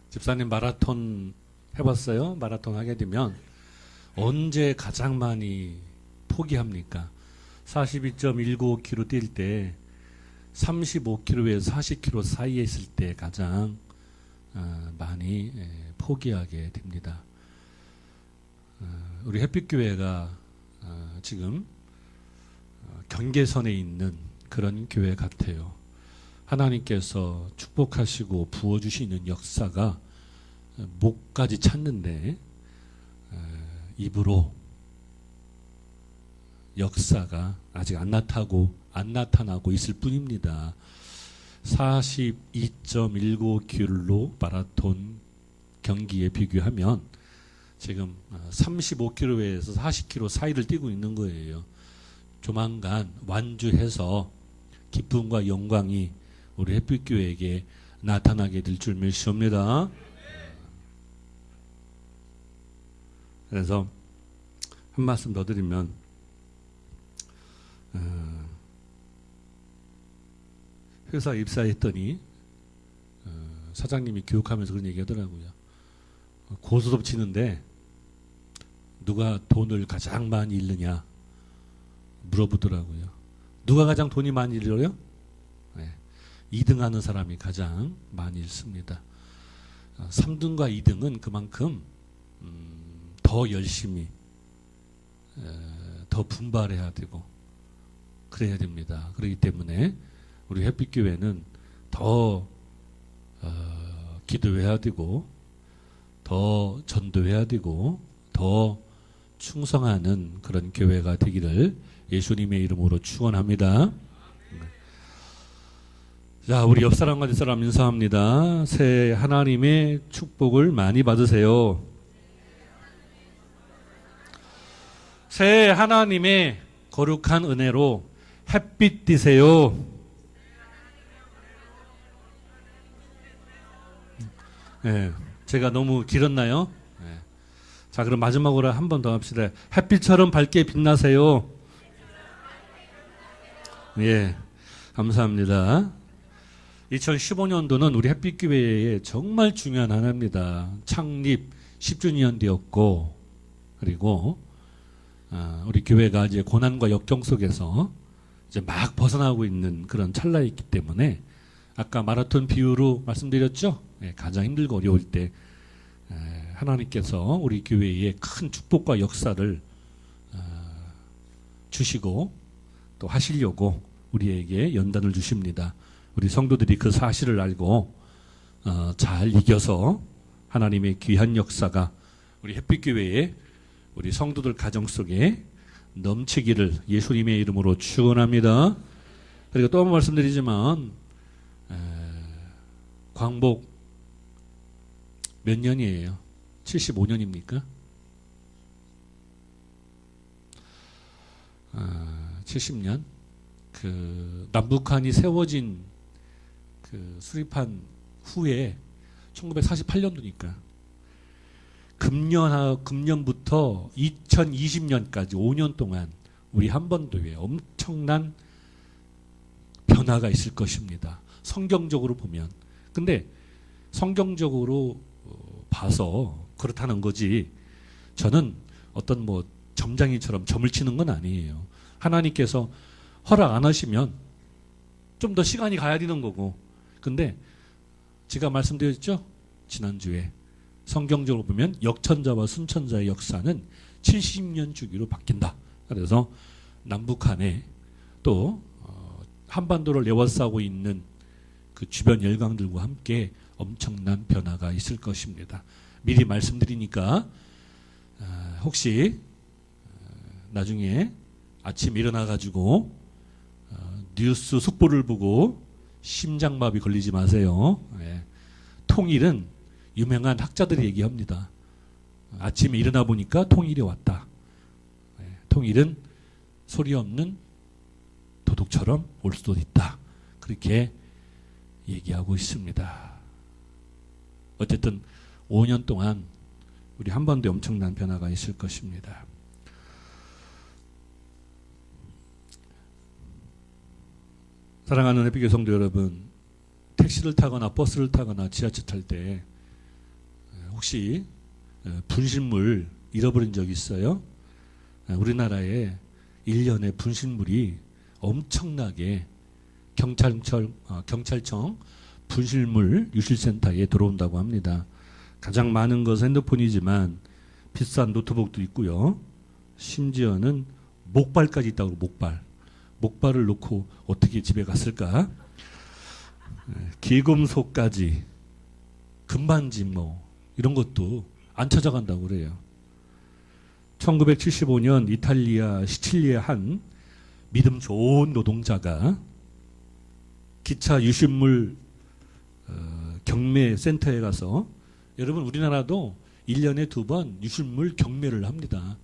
집사님 마라톤 해봤어요? 마라톤 하게 되면 언제 가장 많이 포기합니까? 42.195km 뛸 때 35km에서 40km 사이에 있을 때 가장 많이 포기하게 됩니다. 우리 햇빛교회가 지금 경계선에 있는 그런 교회 같아요. 하나님께서 축복하시고 부어주시는 역사가 목까지 찼는데 입으로 역사가 아직 안 나타나고 있을 뿐입니다. 42.195km로 마라톤 경기에 비교하면 지금 35km에서 40km 사이를 뛰고 있는 거예요. 조만간 완주해서 기쁨과 영광이 우리 햇빛교회에게 나타나게 될 줄 믿습니다. 그래서 한 말씀 더 드리면 회사 입사했더니 사장님이 교육하면서 그런 얘기 하더라고요. 고스톱 치는데 누가 돈을 가장 많이 잃느냐 물어보더라고요. 누가 가장 돈이 많이 잃어요? 2등 하는 사람이 가장 많이 잃습니다. 3등과 2등은 그만큼 더 열심히 더 분발해야 되고 그래야 됩니다. 그렇기 때문에 우리 햇빛교회는 더 기도해야 되고 더 전도해야 되고 더 충성하는 그런 교회가 되기를 예수님의 이름으로 축원합니다. 자, 우리 옆 사람과 뒷 사람 인사합니다. 새해 하나님의 축복을 많이 받으세요. 새해 하나님의 거룩한 은혜로 햇빛 띠세요. 네, 제가 너무 길었나요? 네. 자, 그럼 마지막으로 한 번 더 합시다. 햇빛처럼 밝게 빛나세요. 예, 감사합니다. 2015년도는 우리 햇빛교회의 정말 중요한 한 해입니다. 창립 10주년 되었고, 그리고 우리 교회가 이제 고난과 역경 속에서 이제 막 벗어나고 있는 그런 찰나에 있기 때문에 아까 마라톤 비유로 말씀드렸죠. 가장 힘들고 어려울 때 하나님께서 우리 교회에 큰 축복과 역사를 주시고 또 하시려고 우리에게 연단을 주십니다. 우리 성도들이 그 사실을 알고 잘 이겨서 하나님의 귀한 역사가 우리 햇빛교회에 우리 성도들 가정 속에 넘치기를 예수님의 이름으로 축원합니다. 그리고 또 한 번 말씀드리지만 광복 몇 년이에요? 75년입니까? 70년? 그 남북한이 세워진 그 수립한 후에 1948년도니까 금년부터 2020년까지 5년 동안 우리 한반도에 엄청난 변화가 있을 것입니다. 성경적으로 보면. 근데 성경적으로 봐서 그렇다는 거지 저는 어떤 뭐 점장이처럼 점을 치는 건 아니에요. 하나님께서 허락 안 하시면 좀 더 시간이 가야 되는 거고. 근데 제가 말씀드렸죠? 지난주에 성경적으로 보면 역천자와 순천자의 역사는 70년 주기로 바뀐다. 그래서 남북한에 또 한반도를 에워싸고 있는 그 주변 열강들과 함께 엄청난 변화가 있을 것입니다. 미리 말씀드리니까 혹시 나중에 아침 일어나가지고 뉴스 속보를 보고 심장마비 걸리지 마세요. 통일은 유명한 학자들이 얘기합니다. 아침에 일어나 보니까 통일이 왔다. 통일은 소리 없는 도둑처럼 올 수도 있다. 그렇게 얘기하고 있습니다. 어쨌든 5년 동안 우리 한반도에 엄청난 변화가 있을 것입니다. 사랑하는 햇빛교회 성도 여러분, 택시를 타거나 버스를 타거나 지하철 탈 때 혹시 분실물 잃어버린 적 있어요? 우리나라에 1년에 분실물이 엄청나게 경찰청 분실물 유실센터에 들어온다고 합니다. 가장 많은 것은 핸드폰이지만 비싼 노트북도 있고요. 심지어는 목발까지 있다고. 목발을 놓고 어떻게 집에 갔을까? 기금속까지, 금반지 뭐 이런 것도 안 찾아간다고 그래요. 1975년 이탈리아 시칠리의 한 믿음 좋은 노동자가 기차 유실물 경매 센터에 가서, 여러분 우리나라도 1년에 2번 유실물 경매를 합니다.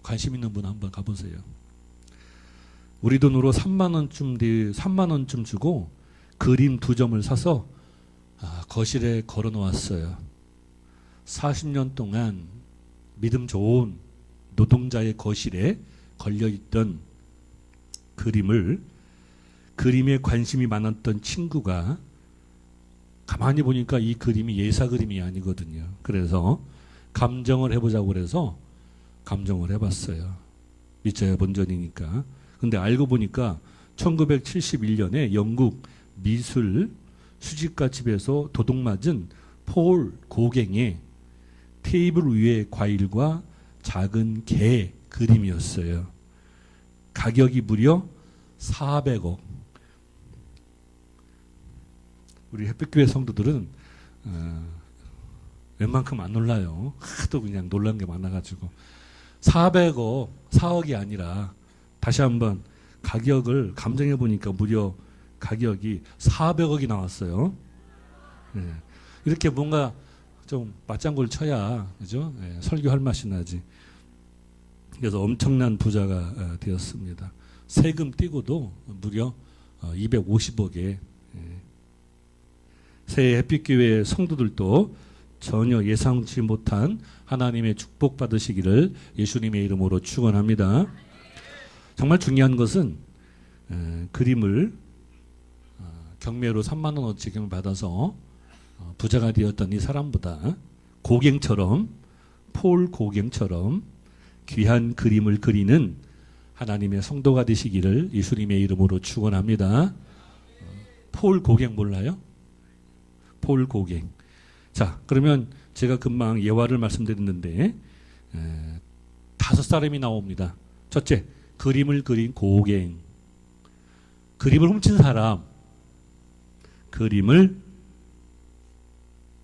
관심 있는 분 한번 가보세요. 우리 돈으로 3만 원쯤 주고 그림 2점을 사서 거실에 걸어 놓았어요. 40년 동안 믿음 좋은 노동자의 거실에 걸려있던 그림에 관심이 많았던 친구가 가만히 보니까 이 그림이 예사 그림이 아니거든요. 그래서 감정을 해보자고 그래서 감정을 해봤어요. 믿져야 본전이니까. 근데 알고 보니까 1971년에 영국 미술 수집가 집에서 도둑맞은 폴 고갱의 테이블 위에 과일과 작은 개 그림이었어요. 가격이 무려 400억. 우리 햇빛교회 성도들은 웬만큼 안 놀라요. 하도 그냥 놀란 게 많아가지고. 400억, 4억이 아니라 다시 한번 가격을 감정해 보니까 무려 가격이 400억이 나왔어요. 네. 이렇게 뭔가 좀 맞장구를 쳐야, 그죠? 네. 설교할 맛이 나지. 그래서 엄청난 부자가 되었습니다. 세금 떼고도 무려 250억에. 새해 햇빛교회 성도들도 전혀 예상치 못한 하나님의 축복 받으시기를 예수님의 이름으로 축원합니다. 정말 중요한 것은 그림을 경매로 3만 원어치 받아서 부자가 되었던 이 사람보다 폴 고갱처럼 귀한 그림을 그리는 하나님의 성도가 되시기를 예수님의 이름으로 축원합니다. 폴 고갱 몰라요? 폴 고갱. 자, 그러면 제가 금방 예화를 말씀드렸는데 5사람이 나옵니다. 첫째, 그림을 그린 고갱. 그림을 훔친 사람. 그림을,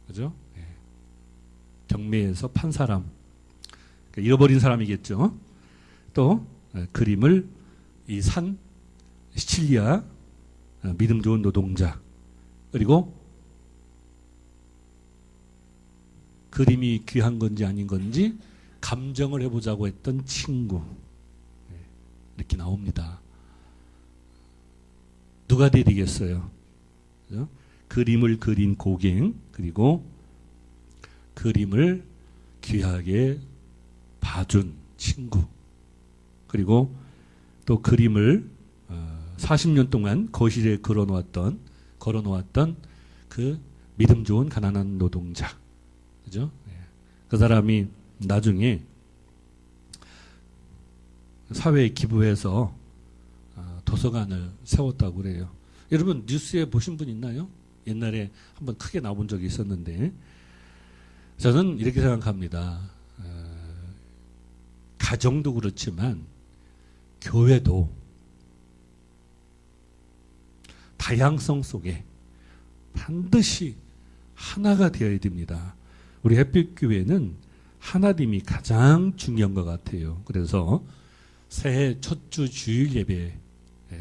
그죠? 경매에서 판 사람. 그러니까 잃어버린 사람이겠죠. 또 그림을 이 산 시칠리아 믿음 좋은 노동자. 그리고 그림이 귀한 건지 아닌 건지 감정을 해보자고 했던 친구. 이렇게 나옵니다. 누가 되겠어요? 그죠? 그림을 그린 고갱, 그리고 그림을 귀하게 봐준 친구, 그리고 또 그림을 40년 동안 거실에 걸어놓았던 그 믿음 좋은 가난한 노동자. 그죠? 그 사람이 나중에 사회에 기부해서 도서관을 세웠다고 그래요. 여러분 뉴스에 보신 분 있나요? 옛날에 한번 크게 나온 적이 있었는데, 저는 이렇게 생각합니다. 가정도 그렇지만 교회도 다양성 속에 반드시 하나가 되어야 됩니다. 우리 햇빛교회는 하나님이 가장 중요한 것 같아요. 그래서 새해 첫 주 주일 예배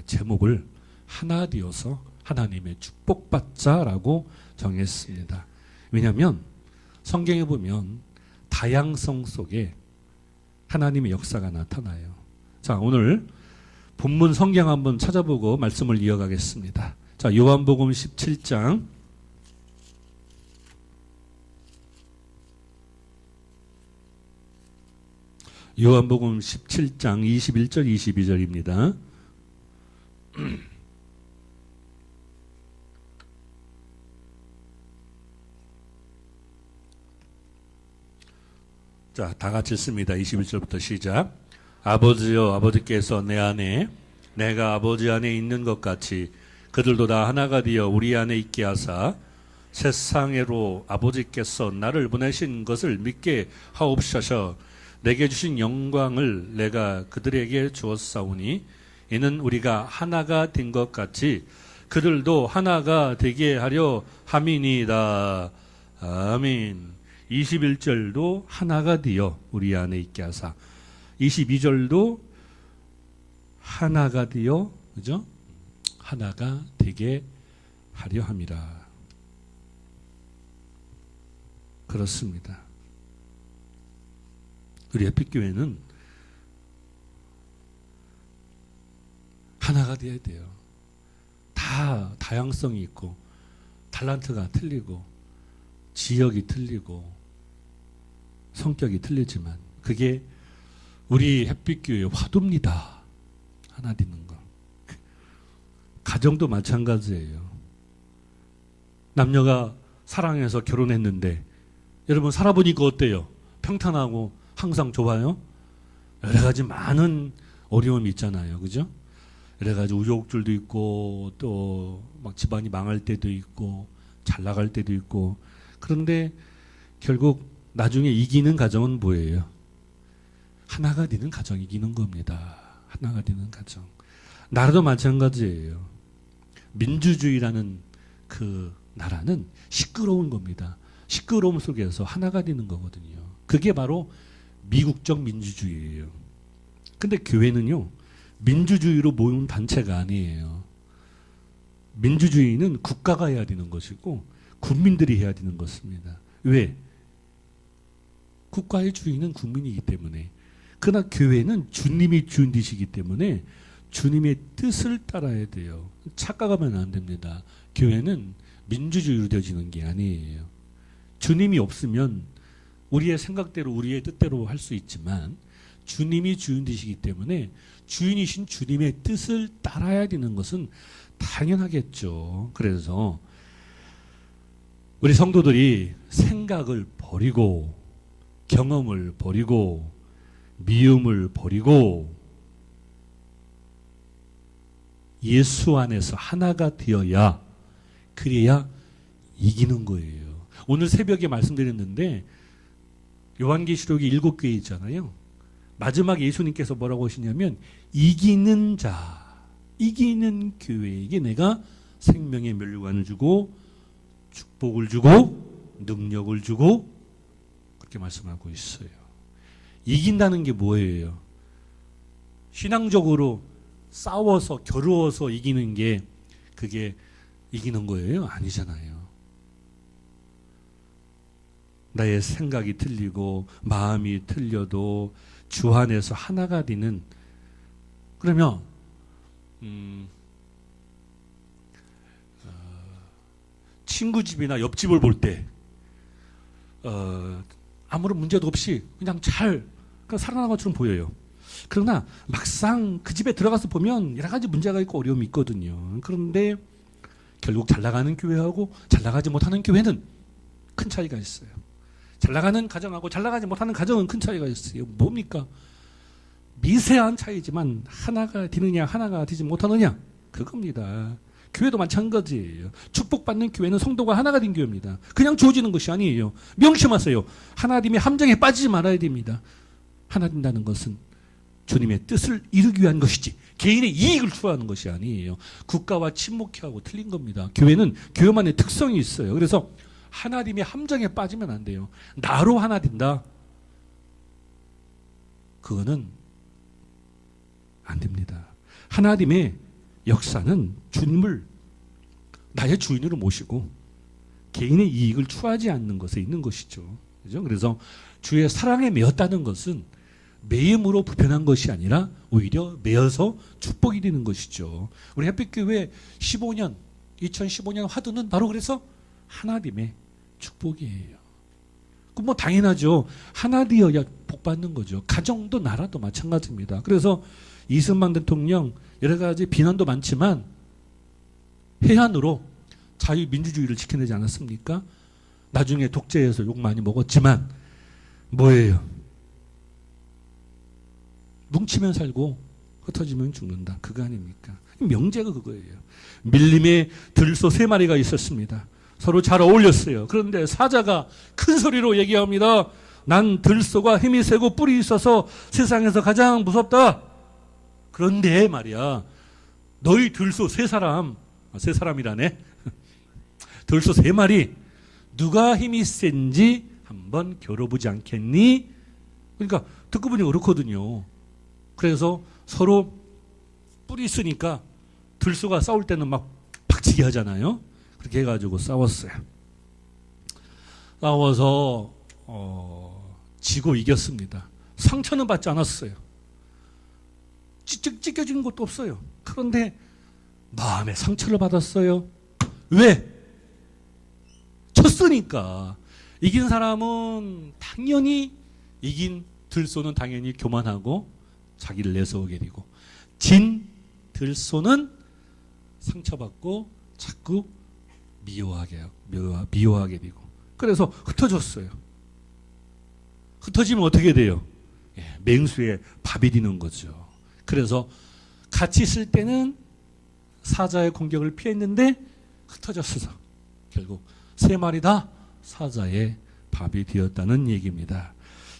제목을 하나 되어서 하나님의 축복받자라고 정했습니다. 왜냐하면 성경에 보면 다양성 속에 하나님의 역사가 나타나요. 자, 오늘 본문 성경 한번 찾아보고 말씀을 이어가겠습니다. 자, 요한복음 17장 요한복음 17장 21절 22절입니다. 자, 다 같이 읽습니다. 21절부터 시작. 아버지여, 아버지께서 내 안에 내가 아버지 안에 있는 것 같이 그들도 다 하나가 되어 우리 안에 있게 하사 세상으로 아버지께서 나를 보내신 것을 믿게 하옵소서. 내게 주신 영광을 내가 그들에게 주었사오니 이는 우리가 하나가 된 것 같이 그들도 하나가 되게 하려 함이니이다. 아멘. 21절도 하나가 되어 우리 안에 있게 하사 22절도 하나가 되어, 그죠? 하나가 되게 하려 함이라. 그렇습니다. 우리 햇빛교회는 하나가 되어야 돼요. 다 다양성이 있고 탤런트가 틀리고 지역이 틀리고 성격이 틀리지만 그게 우리 햇빛교회의 화두입니다. 하나 되는 거. 가정도 마찬가지예요. 남녀가 사랑해서 결혼했는데 여러분 살아보니까 어때요? 평탄하고 항상 좋아요? 여러 가지 많은 어려움이 있잖아요. 그죠? 여러 가지 우여곡절도 있고 또 막 집안이 망할 때도 있고 잘 나갈 때도 있고 그런데 결국 나중에 이기는 가정은 뭐예요? 하나가 되는 가정이 이기는 겁니다. 하나가 되는 가정. 나라도 마찬가지예요. 민주주의라는 그 나라는 시끄러운 겁니다. 시끄러움 속에서 하나가 되는 거거든요. 그게 바로 미국적 민주주의예요. 근데 교회는요, 민주주의로 모인 단체가 아니에요. 민주주의는 국가가 해야 되는 것이고 국민들이 해야 되는 것입니다. 왜? 국가의 주인은 국민이기 때문에. 그러나 교회는 주님이 주인 되시기 때문에 주님의 뜻을 따라야 돼요. 착각하면 안 됩니다. 교회는 민주주의로 되어지는 게 아니에요. 주님이 없으면 우리의 생각대로 우리의 뜻대로 할 수 있지만 주님이 주인 되시기 때문에 주인이신 주님의 뜻을 따라야 되는 것은 당연하겠죠. 그래서 우리 성도들이 생각을 버리고 경험을 버리고 미움을 버리고 예수 안에서 하나가 되어야 그래야 이기는 거예요. 오늘 새벽에 말씀드렸는데 요한계시록이 7교회 있잖아요. 마지막에 예수님께서 뭐라고 하시냐면 이기는 자, 이기는 교회에게 내가 생명의 멸류관을 주고 축복을 주고 능력을 주고 그렇게 말씀하고 있어요. 이긴다는 게 뭐예요? 신앙적으로 싸워서 겨루어서 이기는 게 그게 이기는 거예요? 아니잖아요. 나의 생각이 틀리고 마음이 틀려도 주 안에서 하나가 되는 그러면 친구 집이나 옆집을 볼 때 아무런 문제도 없이 그냥 잘 살아나는 것처럼 보여요. 그러나 막상 그 집에 들어가서 보면 여러 가지 문제가 있고 어려움이 있거든요. 그런데 결국 잘 나가는 교회하고 잘 나가지 못하는 교회는 큰 차이가 있어요. 잘 나가는 가정하고 잘 나가지 못하는 가정은 큰 차이가 있어요. 뭡니까? 미세한 차이지만 하나가 되느냐 하나가 되지 못하느냐 그겁니다. 교회도 마찬가지예요. 축복받는 교회는 성도가 하나가 된 교회입니다. 그냥 주어지는 것이 아니에요. 명심하세요. 하나님의 함정에 빠지지 말아야 됩니다. 하나 된다는 것은 주님의 뜻을 이루기 위한 것이지 개인의 이익을 추구하는 것이 아니에요. 국가와 친목회하고 틀린 겁니다. 교회는 교회만의 특성이 있어요. 그래서 하나님의 함정에 빠지면 안 돼요. 나로 하나 된다. 그거는 안 됩니다. 하나님의 역사는 주님을 나의 주인으로 모시고 개인의 이익을 추구하지 않는 것에 있는 것이죠. 그죠? 그래서 주의 사랑에 매였다는 것은 매임으로 불편한 것이 아니라 오히려 매여서 축복이 되는 것이죠. 우리 햇빛교회 2015년 화두는 바로 그래서 하나님의 축복이에요. 그 뭐 당연하죠. 하나 되어야 복 받는 거죠. 가정도 나라도 마찬가지입니다. 그래서 이승만 대통령 여러 가지 비난도 많지만 해안으로 자유민주주의를 지켜내지 않았습니까? 나중에 독재에서 욕 많이 먹었지만 뭐예요? 뭉치면 살고 흩어지면 죽는다. 그거 아닙니까? 명제가 그거예요. 밀림에 들소 3마리가 있었습니다. 서로 잘 어울렸어요. 그런데 사자가 큰 소리로 얘기합니다. 난 들소가 힘이 세고 뿔이 있어서 세상에서 가장 무섭다. 그런데 말이야, 너희 들소 3사람이라네. 들소 3마리 누가 힘이 센지 한번 겨뤄보지 않겠니? 그러니까 듣고 보니 그렇거든요. 그래서 서로 뿔이 있으니까 들소가 싸울 때는 막 박치기 하잖아요. 그렇게 해가지고 싸웠어요. 싸워서 지고 이겼습니다. 상처는 받지 않았어요. 찢겨진 것도 없어요. 그런데 마음에 상처를 받았어요. 왜? 쳤으니까. 이긴 사람은 당연히, 이긴 들소는 당연히 교만하고 자기를 내세우게 되고, 진 들소는 상처받고 자꾸 미워하게 되고, 그래서 흩어졌어요. 흩어지면 어떻게 돼요? 맹수에 밥이 되는 거죠. 그래서 같이 있을 때는 사자의 공격을 피했는데 흩어졌어서 결국 3마리 다 사자의 밥이 되었다는 얘기입니다.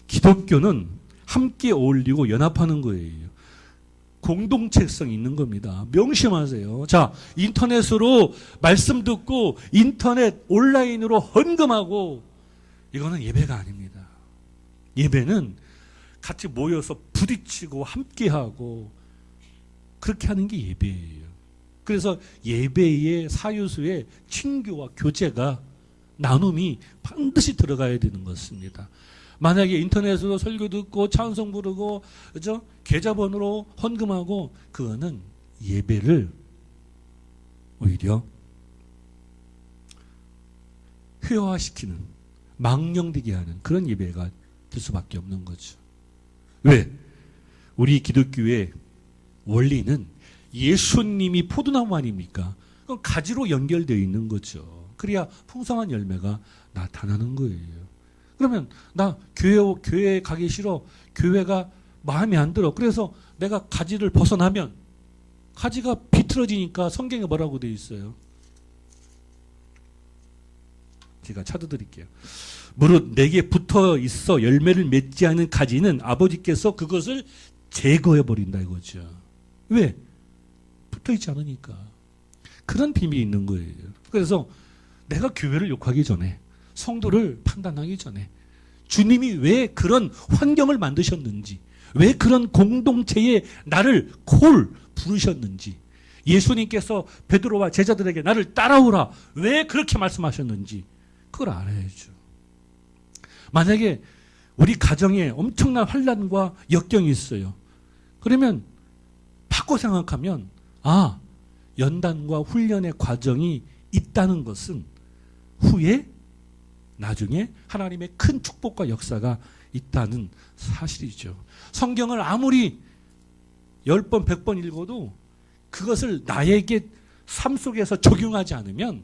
기독교는 함께 어울리고 연합하는 거예요. 공동체성이 있는 겁니다. 명심하세요. 자, 인터넷으로 말씀 듣고 인터넷 온라인으로 헌금하고, 이거는 예배가 아닙니다. 예배는 같이 모여서 부딪히고 함께하고 그렇게 하는 게 예배예요. 그래서 예배의 사유수에 친교와 교제가, 나눔이 반드시 들어가야 되는 것입니다. 만약에 인터넷으로 설교 듣고 찬송 부르고, 그죠? 계좌번호로 헌금하고, 그거는 예배를 오히려 회화시키는, 망령되게 하는 그런 예배가 될 수밖에 없는 거죠. 왜? 우리 기독교의 원리는 예수님이 포도나무 아닙니까? 그건 가지로 연결되어 있는 거죠. 그래야 풍성한 열매가 나타나는 거예요. 그러면 나 교회 가기 싫어. 교회가 마음에 안 들어. 그래서 내가 가지를 벗어나면 가지가 비틀어지니까 성경에 뭐라고 되어 있어요? 제가 찾아드릴게요. 무릇 내게 붙어 있어 열매를 맺지 않은 가지는 아버지께서 그것을 제거해 버린다 이거죠. 왜? 붙어 있지 않으니까. 그런 비밀이 있는 거예요. 그래서 내가 교회를 욕하기 전에, 성도를 판단하기 전에, 주님이 왜 그런 환경을 만드셨는지, 왜 그런 공동체에 나를 부르셨는지, 예수님께서 베드로와 제자들에게 나를 따라오라 왜 그렇게 말씀하셨는지 그걸 알아야죠. 만약에 우리 가정에 엄청난 환난과 역경이 있어요. 그러면 바꿔 생각하면, 연단과 훈련의 과정이 있다는 것은 후에 나중에 하나님의 큰 축복과 역사가 있다는 사실이죠. 성경을 아무리 10번, 100번 읽어도 그것을 나에게 삶 속에서 적용하지 않으면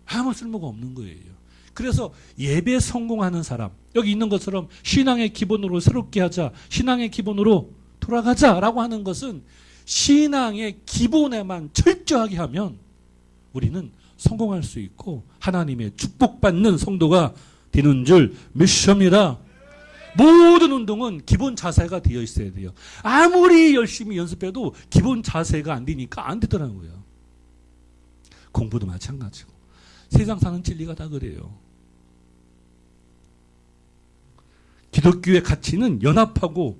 아무 쓸모가 없는 거예요. 그래서 예배 성공하는 사람, 여기 있는 것처럼 신앙의 기본으로 새롭게 하자, 신앙의 기본으로 돌아가자라고 하는 것은 신앙의 기본에만 철저하게 하면 우리는 성공할 수 있고 하나님의 축복받는 성도가 되는 줄 믿습니다. 모든 운동은 기본 자세가 되어 있어야 돼요. 아무리 열심히 연습해도 기본 자세가 안 되니까 안 되더라고요. 공부도 마찬가지고 세상 사는 진리가 다 그래요. 기독교의 가치는 연합하고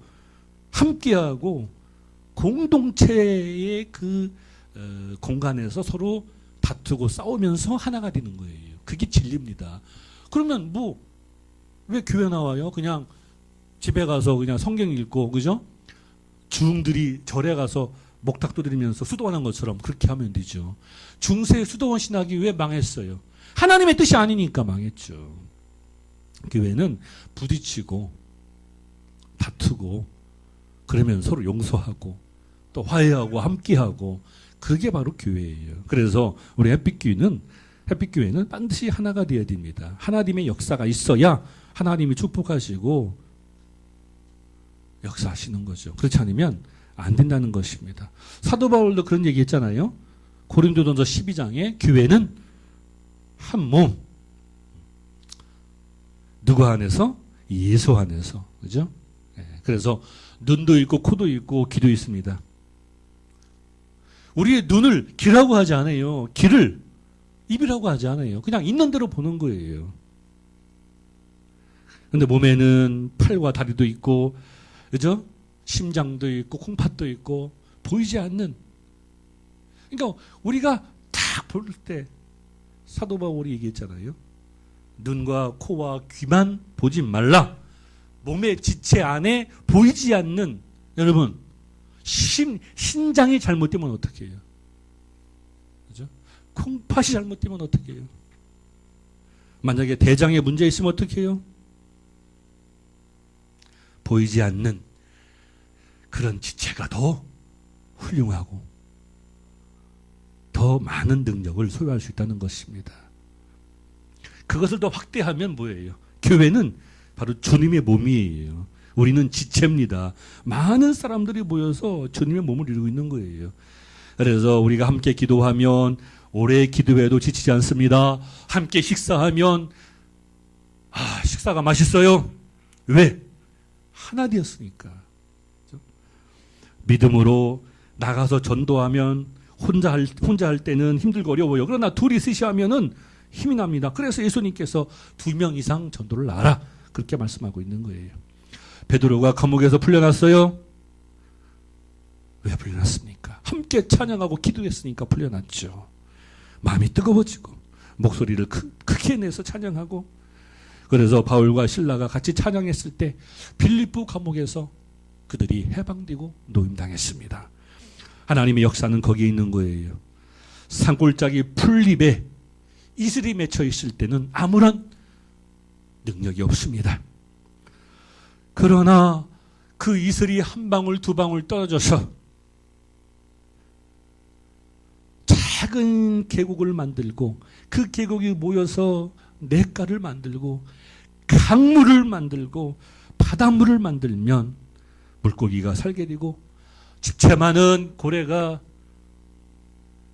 함께하고 공동체의 그 공간에서 서로 다투고 싸우면서 하나가 되는 거예요. 그게 진리입니다. 그러면 왜 교회 나와요? 그냥 집에 가서 그냥 성경 읽고, 그죠? 중들이 절에 가서 목탁도 드리면서 수도원한 것처럼 그렇게 하면 되죠. 중세 수도원 신학이 왜 망했어요? 하나님의 뜻이 아니니까 망했죠. 교회는 부딪히고 다투고 그러면 서로 용서하고 또 화해하고 함께하고, 그게 바로 교회예요. 그래서 우리 햇빛교회는 반드시 하나가 되어야 됩니다. 하나님의 역사가 있어야 하나님이 축복하시고 역사하시는 거죠. 그렇지 않으면 안 된다는 것입니다. 사도 바울도 그런 얘기 했잖아요. 고린도전서 12장에 교회는 한 몸. 누구 안에서? 예수 안에서. 그죠? 그래서 눈도 있고 코도 있고 귀도 있습니다. 우리의 눈을 귀라고 하지 않아요. 귀를 입이라고 하지 않아요. 그냥 있는 대로 보는 거예요. 근데 몸에는 팔과 다리도 있고, 그죠? 심장도 있고, 콩팥도 있고, 보이지 않는. 그러니까 우리가 딱 볼 때, 사도 바울이 얘기했잖아요. 눈과 코와 귀만 보지 말라. 몸의 지체 안에 보이지 않는, 여러분, 신장이 잘못되면 어떻게 해요? 그죠? 콩팥이 잘못되면 어떻게 해요? 만약에 대장에 문제 있으면 어떻게 해요? 보이지 않는 그런 지체가 더 훌륭하고 더 많은 능력을 소유할 수 있다는 것입니다. 그것을 더 확대하면 뭐예요? 교회는 바로 주님의 몸이에요. 우리는 지체입니다. 많은 사람들이 모여서 주님의 몸을 이루고 있는 거예요. 그래서 우리가 함께 기도하면 오래 기도해도 지치지 않습니다. 함께 식사하면 식사가 맛있어요. 왜? 하나 되었으니까. 그렇죠? 믿음으로 나가서 전도하면 혼자 할 때는 힘들고 어려워요. 그러나 둘이 셋이 하면은 힘이 납니다. 그래서 예수님께서 2명 이상 전도를 하라. 그렇게 말씀하고 있는 거예요. 베드로가 감옥에서 풀려났어요. 왜 풀려났습니까? 함께 찬양하고 기도했으니까 풀려났죠. 마음이 뜨거워지고 목소리를 크게 내서 찬양하고, 그래서 바울과 실라가 같이 찬양했을 때 빌립보 감옥에서 그들이 해방되고 노임당했습니다. 하나님의 역사는 거기에 있는 거예요. 산골짜기 풀잎에 이슬이 맺혀 있을 때는 아무런 능력이 없습니다. 그러나 그 이슬이 한 방울 두 방울 떨어져서 작은 계곡을 만들고, 그 계곡이 모여서 냇가를 만들고 강물을 만들고 바닷물을 만들면 물고기가 살게 되고 집채 많은 고래가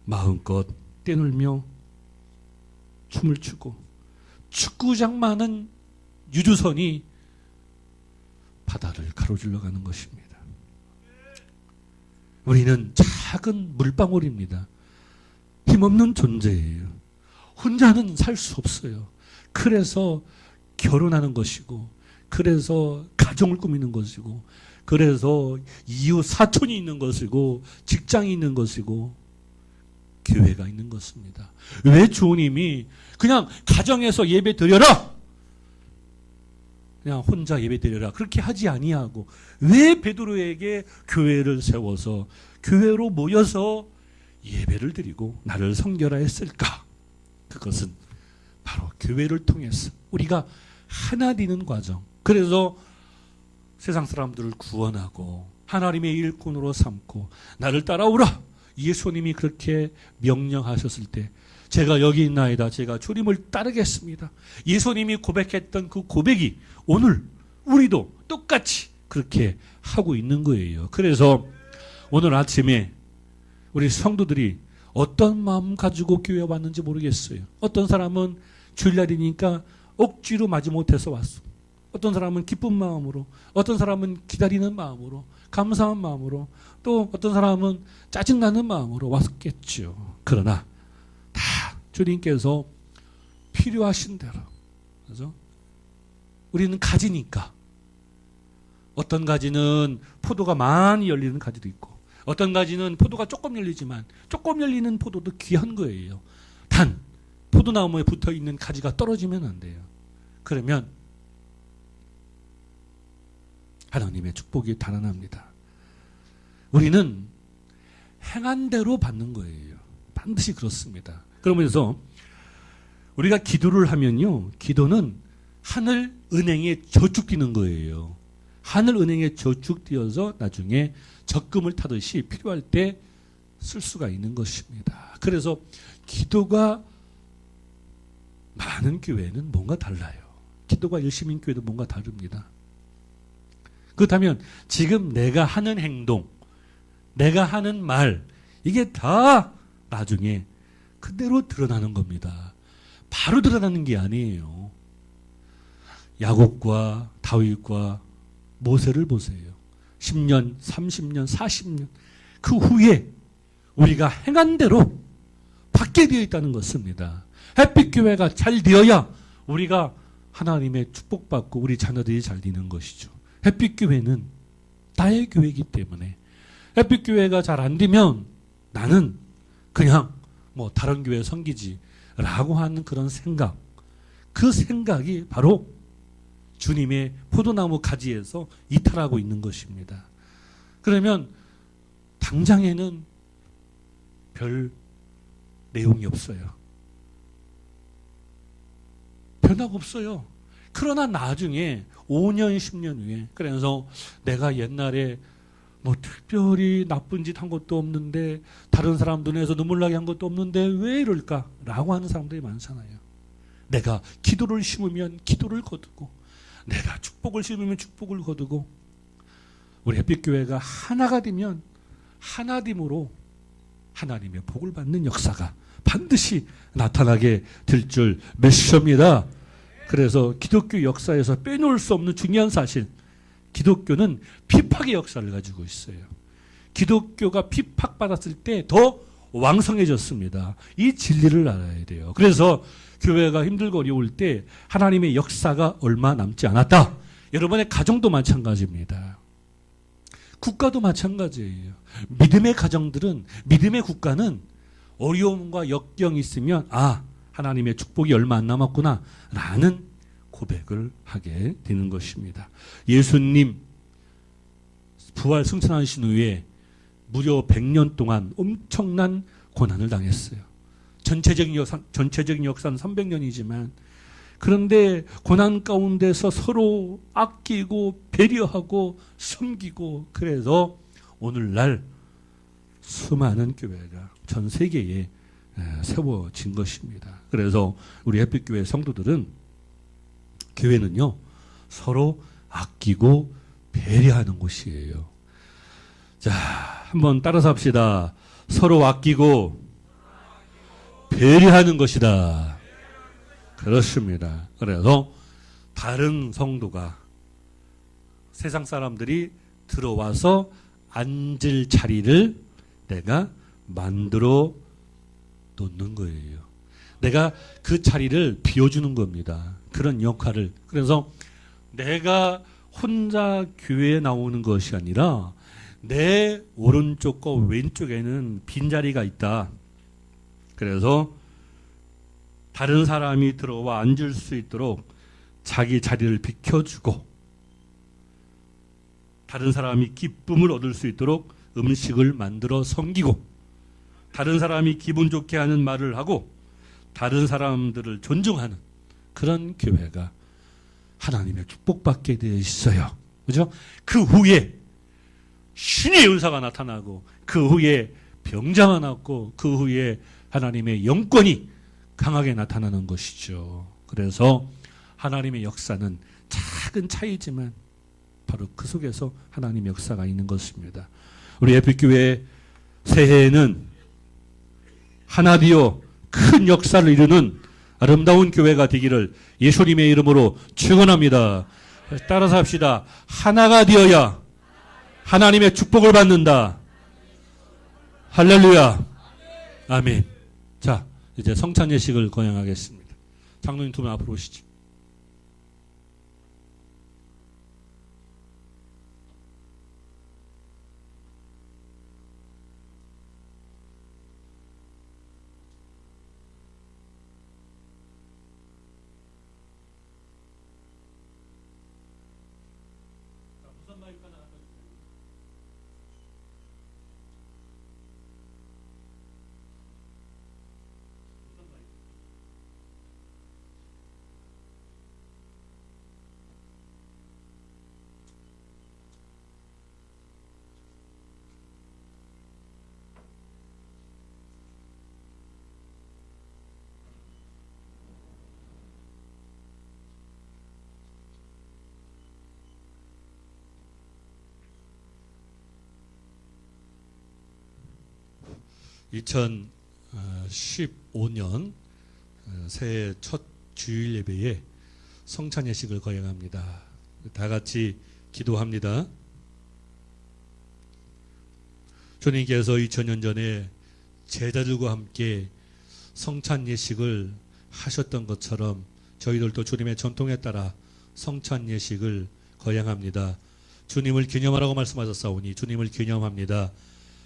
마음껏 떼놀며 춤을 추고 축구장 많은 유주선이 바다를 가로질러 가는 것입니다. 우리는 작은 물방울입니다. 힘없는 존재예요. 혼자는 살 수 없어요. 그래서 결혼하는 것이고, 그래서 가정을 꾸미는 것이고, 그래서 이웃 사촌이 있는 것이고, 직장이 있는 것이고, 교회가 있는 것입니다. 왜 주님이 그냥 가정에서 예배 드려라, 그냥 혼자 예배 드려라 그렇게 하지 아니하고, 왜 베드로에게 교회를 세워서 교회로 모여서 예배를 드리고 나를 섬겨라 했을까? 그것은 바로 교회를 통해서 우리가 하나 되는 과정. 그래서 세상 사람들을 구원하고 하나님의 일꾼으로 삼고 나를 따라오라, 예수님이 그렇게 명령하셨을 때 제가 여기 있나이다, 제가 주님을 따르겠습니다, 예수님이 고백했던 그 고백이 오늘 우리도 똑같이 그렇게 하고 있는 거예요. 그래서 오늘 아침에 우리 성도들이 어떤 마음 가지고 교회 왔는지 모르겠어요. 어떤 사람은 주일날이니까 억지로 마지못해서 왔어. 어떤 사람은 기쁜 마음으로, 어떤 사람은 기다리는 마음으로, 감사한 마음으로, 또 어떤 사람은 짜증나는 마음으로 왔겠죠. 그러나 다 주님께서 필요하신 대로, 그죠? 우리는 가지니까, 어떤 가지는 포도가 많이 열리는 가지도 있고, 어떤 가지는 포도가 조금 열리지만 조금 열리는 포도도 귀한 거예요. 단 포도나무에 붙어있는 가지가 떨어지면 안 돼요. 그러면 하나님의 축복이 달아납니다. 우리는 행한 대로 받는 거예요. 반드시 그렇습니다. 그러면서 우리가 기도를 하면요, 기도는 하늘 은행에 저축되는 거예요. 하늘 은행에 저축되어서 나중에 적금을 타듯이 필요할 때 쓸 수가 있는 것입니다. 그래서 기도가 많은 교회는 뭔가 달라요. 기도가 열심인 교회도 뭔가 다릅니다. 그렇다면 지금 내가 하는 행동, 내가 하는 말, 이게 다 나중에 그대로 드러나는 겁니다. 바로 드러나는 게 아니에요. 야곱과 다윗과 모세를 보세요. 10년, 30년, 40년 그 후에 우리가 행한 대로 받게 되어 있다는 것입니다. 햇빛교회가 잘 되어야 우리가 하나님의 축복받고 우리 자녀들이 잘 되는 것이죠. 햇빛교회는 나의 교회이기 때문에 햇빛교회가 잘 안 되면 나는 그냥 뭐 다른 교회 섬기지 라고 하는 그런 생각, 그 생각이 바로 주님의 포도나무 가지에서 이탈하고 있는 것입니다. 그러면 당장에는 별 내용이 없어요. 변화가 없어요. 그러나 나중에 5년, 10년 후에, 그래서 내가 옛날에 뭐 특별히 나쁜 짓 한 것도 없는데 다른 사람 눈에서 눈물 나게 한 것도 없는데 왜 이럴까? 라고 하는 사람들이 많잖아요. 내가 기도를 심으면 기도를 거두고 내가 축복을 심으면 축복을 거두고 우리 햇빛교회가 하나가 되면 하나됨으로 하나님의 복을 받는 역사가 반드시 나타나게 될 줄 믿습니다. 그래서 기독교 역사에서 빼놓을 수 없는 중요한 사실, 기독교는 피팍의 역사를 가지고 있어요. 기독교가 피팍받았을 때 더 왕성해졌습니다. 이 진리를 알아야 돼요. 그래서 교회가 힘들고 어려울 때 하나님의 역사가 얼마 남지 않았다. 여러분의 가정도 마찬가지입니다. 국가도 마찬가지예요. 믿음의 가정들은, 믿음의 국가는 어려움과 역경이 있으면 하나님의 축복이 얼마 안 남았구나 라는 고백을 하게 되는 것입니다. 예수님 부활 승천하신 후에 무려 100년 동안 엄청난 고난을 당했어요. 전체적인 역사는 300년이지만 그런데 고난 가운데서 서로 아끼고 배려하고 섬기고, 그래서 오늘날 수많은 교회가 전 세계에 세워진 것입니다. 그래서 우리 햇빛교회 성도들은, 교회는요 서로 아끼고 배려하는 곳이에요. 자, 한번 따라서 합시다. 서로 아끼고 배려하는 것이다. 그렇습니다. 그래서 다른 성도가, 세상 사람들이 들어와서 앉을 자리를 내가 만들어 놓는 거예요. 내가 그 자리를 비워주는 겁니다. 그런 역할을. 그래서 내가 혼자 교회에 나오는 것이 아니라 내 오른쪽과 왼쪽에는 빈자리가 있다. 그래서 다른 사람이 들어와 앉을 수 있도록 자기 자리를 비켜주고, 다른 사람이 기쁨을 얻을 수 있도록 음식을 만들어 섬기고, 다른 사람이 기분 좋게 하는 말을 하고 다른 사람들을 존중하는 그런 교회가 하나님의 축복받게 되어 있어요. 그죠? 그 후에 신의 은사가 나타나고, 그 후에 병자가 낫고, 그 후에 하나님의 영권이 강하게 나타나는 것이죠. 그래서 하나님의 역사는 작은 차이지만 바로 그 속에서 하나님의 역사가 있는 것입니다. 우리 햇빛교회 새해에는 하나 되어 큰 역사를 이루는 아름다운 교회가 되기를 예수님의 이름으로 축원합니다. 따라서 합시다. 하나가 되어야 하나님의 축복을 받는다. 할렐루야. 아멘. 자, 이제 성찬 예식을 거행하겠습니다. 장로님 두 분 앞으로 오시죠. 2015년 새해 첫 주일 예배에 성찬 예식을 거행합니다. 다 같이 기도합니다. 주님께서 2000년 전에 제자들과 함께 성찬 예식을 하셨던 것처럼 저희들도 주님의 전통에 따라 성찬 예식을 거행합니다. 주님을 기념하라고 말씀하셨사오니 주님을 기념합니다.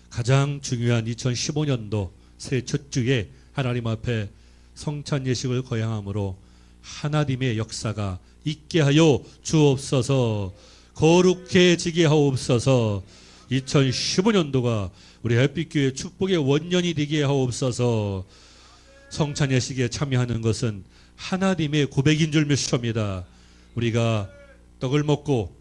가장 중요한 2015년도 새해 첫 주에 하나님 앞에 성찬 예식을 거행함으로 하나님의 역사가 있게 하여 주옵소서. 거룩해지게 하옵소서. 2015년도가 우리 햇빛교회 축복의 원년이 되게 하옵소서. 성찬 예식에 참여하는 것은 하나님의 고백인 줄 믿습니다. 우리가 떡을 먹고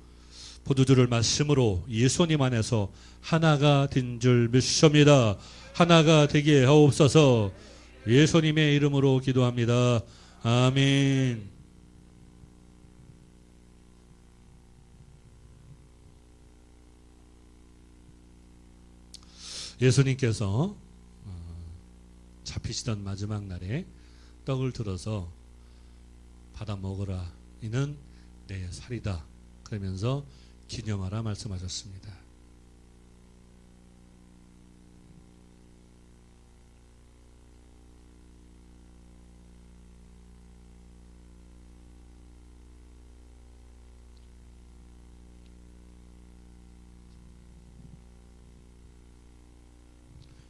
포도주를 마심으로 예수님 안에서 하나가 된 줄 믿습니다. 하나가 되게 하옵소서. 예수님의 이름으로 기도합니다. 아멘. 예수님께서 잡히시던 마지막 날에 떡을 들어서 받아 먹으라. 이는 내 살이다. 그러면서 기념하라 말씀하셨습니다.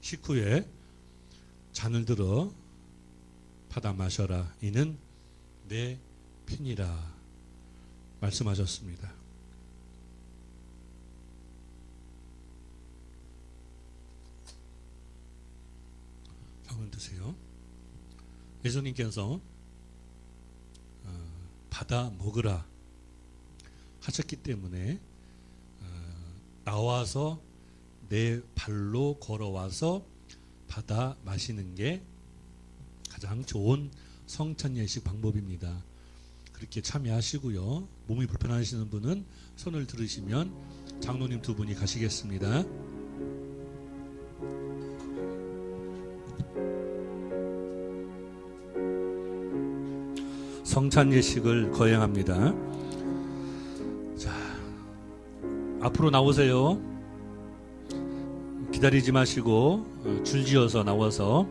식후에 잔을 들어 받아 마셔라. 이는 내 피니라 말씀하셨습니다. 병을 드세요. 예수님께서 받아 먹으라 하셨기 때문에 나와서 내 발로 걸어와서 받아 마시는 게 가장 좋은 성찬 예식 방법입니다. 그렇게 참여하시고요. 몸이 불편하시는 분은 손을 들으시면 장로님 두 분이 가시겠습니다. 성찬 예식을 거행합니다. 자, 앞으로 나오세요. 기다리지 마시고 줄지어서 나와서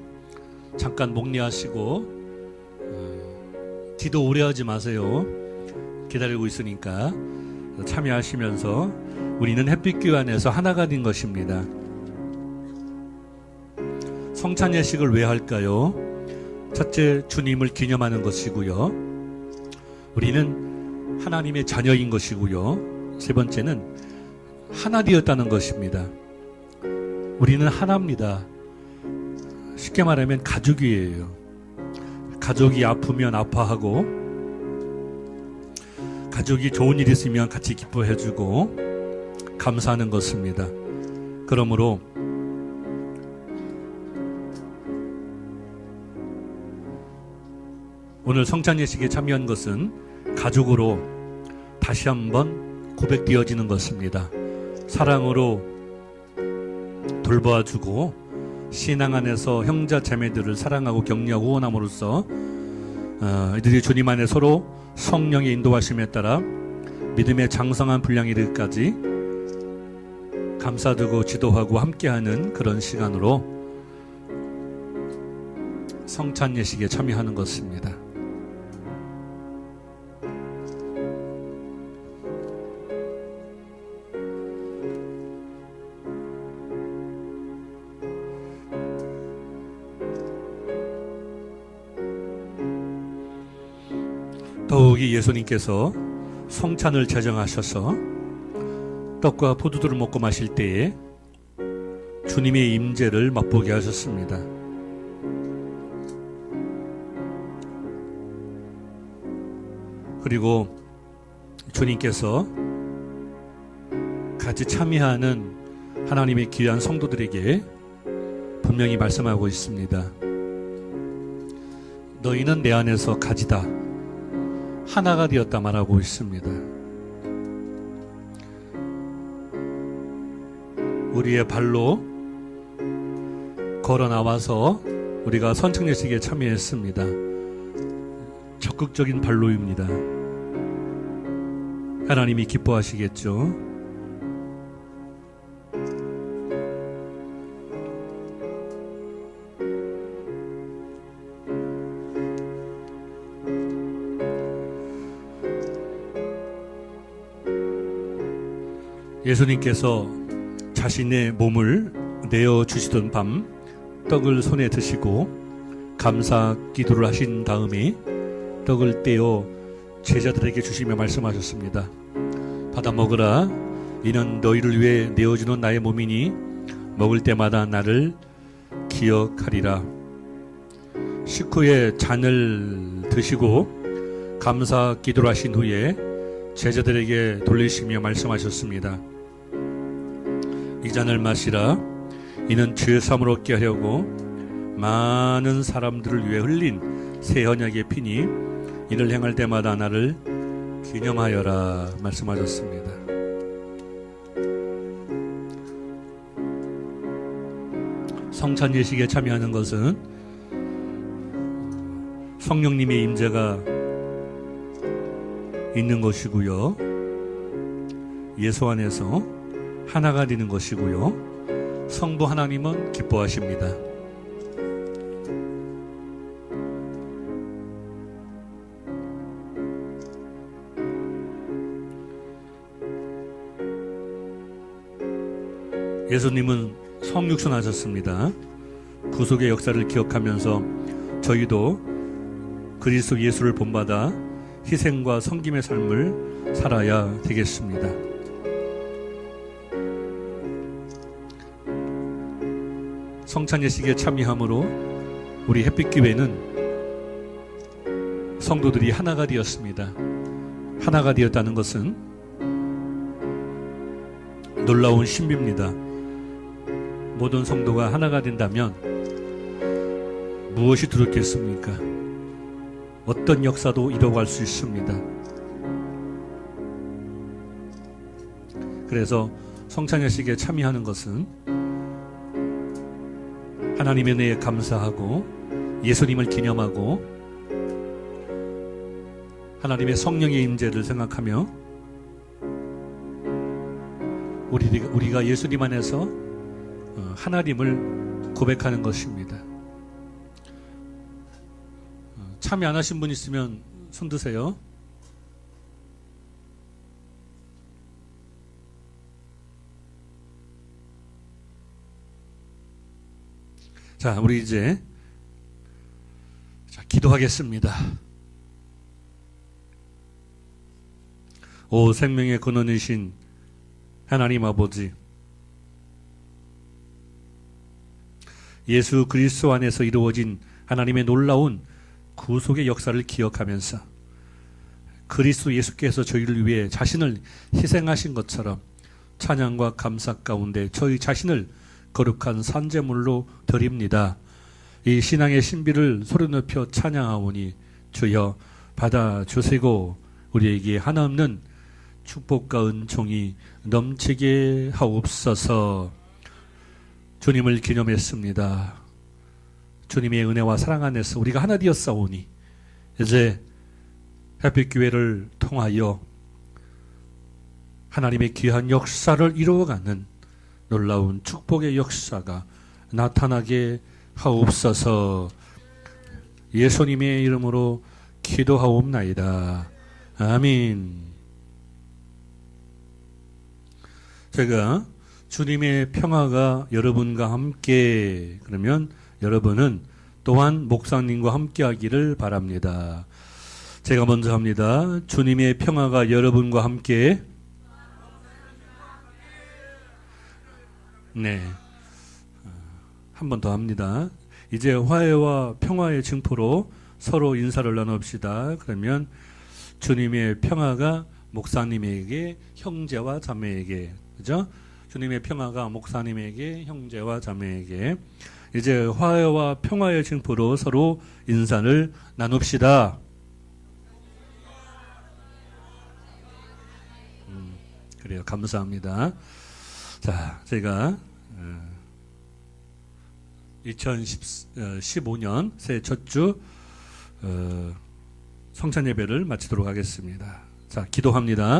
잠깐 목례하시고 기도 오래 하지 마세요. 기다리고 있으니까 참여하시면서 우리는 햇빛교회 안에서 하나가 된 것입니다. 성찬 예식을 왜 할까요? 첫째, 주님을 기념하는 것이고요. 우리는 하나님의 자녀인 것이고요. 세 번째는 하나 되었다는 것입니다. 우리는 하나입니다. 쉽게 말하면 가족이에요. 가족이 아프면 아파하고, 가족이 좋은 일 있으면 같이 기뻐해주고 감사하는 것입니다. 그러므로 오늘 성찬 예식에 참여한 것은 가족으로 다시 한번 고백되어지는 것입니다. 사랑으로 돌봐주고 신앙 안에서 형제 자매들을 사랑하고 격려하고 후원함으로써 이들이 주님 안에 서로 성령의 인도하심에 따라 믿음의 장성한 분량이 이르기까지 감싸두고 지도하고 함께하는 그런 시간으로 성찬 예식에 참여하는 것입니다. 더욱이 예수님께서 성찬을 제정하셔서 떡과 포도주를 먹고 마실 때에 주님의 임재를 맛보게 하셨습니다. 그리고 주님께서 같이 참여하는 하나님의 귀한 성도들에게 분명히 말씀하고 있습니다. 너희는 내 안에서 가지다 하나가 되었다 말하고 있습니다. 우리의 발로 걸어 나와서 우리가 선창예식에 참여했습니다. 적극적인 발로입니다. 하나님이 기뻐하시겠죠. 예수님께서 자신의 몸을 내어주시던 밤 떡을 손에 드시고 감사 기도를 하신 다음에 떡을 떼어 제자들에게 주시며 말씀하셨습니다. 받아 먹으라. 이는 너희를 위해 내어주는 나의 몸이니 먹을 때마다 나를 기억하리라. 식후에 잔을 드시고 감사 기도를 하신 후에 제자들에게 돌리시며 말씀하셨습니다. 이 잔을 마시라. 이는 죄 사함을 얻게 하려고 많은 사람들을 위해 흘린 새 언약의 피니 이를 행할 때마다 나를 기념하여라 말씀하셨습니다. 성찬 예식에 참여하는 것은 성령님의 임재가 있는 것이고요. 예수 안에서 하나가 되는 것이고요. 성부 하나님은 기뻐하십니다. 예수님은 성육신하셨습니다. 구속의 역사를 기억하면서 저희도 그리스도 예수를 본받아 희생과 섬김의 삶을 살아야 되겠습니다. 성찬 예식에 참여함으로 우리 햇빛교회는 성도들이 하나가 되었습니다. 하나가 되었다는 것은 놀라운 신비입니다. 모든 성도가 하나가 된다면 무엇이 두렵겠습니까? 어떤 역사도 이뤄갈 수 있습니다. 그래서 성찬예식에 참여하는 것은 하나님의 은혜에 감사하고 예수님을 기념하고 하나님의 성령의 임재를 생각하며 우리가 예수님 안에서 하나님을 고백하는 것입니다. 참여 안 하신 분 있으면 손 드세요. 자, 우리 이제 기도하겠습니다. 오 생명의 근원이신 하나님 아버지, 예수 그리스도 안에서 이루어진 하나님의 놀라운 구속의 역사를 기억하면서 그리스도 예수께서 저희를 위해 자신을 희생하신 것처럼 찬양과 감사 가운데 저희 자신을 거룩한 산제물로 드립니다. 이 신앙의 신비를 소리높여 찬양하오니 주여 받아주시고 우리에게 하나없는 축복과 은총이 넘치게 하옵소서. 주님을 기념했습니다. 주님의 은혜와 사랑 안에서 우리가 하나 되었사오니 이제 햇빛교회를 통하여 하나님의 귀한 역사를 이루어가는 놀라운 축복의 역사가 나타나게 하옵소서. 예수님의 이름으로 기도하옵나이다. 아멘. 제가 주님의 평화가 여러분과 함께, 그러면 여러분은 또한 목사님과 함께 하기를 바랍니다. 제가 먼저 합니다. 주님의 평화가 여러분과 함께. 네. 한 번 더 합니다. 이제 화해와 평화의 증포로 서로 인사를 나눕시다. 그러면 주님의 평화가 목사님에게, 형제와 자매에게, 그죠? 주님의 평화가 목사님에게, 형제와 자매에게 이제 화해와 평화의 증포로 서로 인사를 나눕시다. 그래요. 감사합니다. 자, 제가 2015년 새해 첫 주 성찬 예배를 마치도록 하겠습니다. 자, 기도합니다.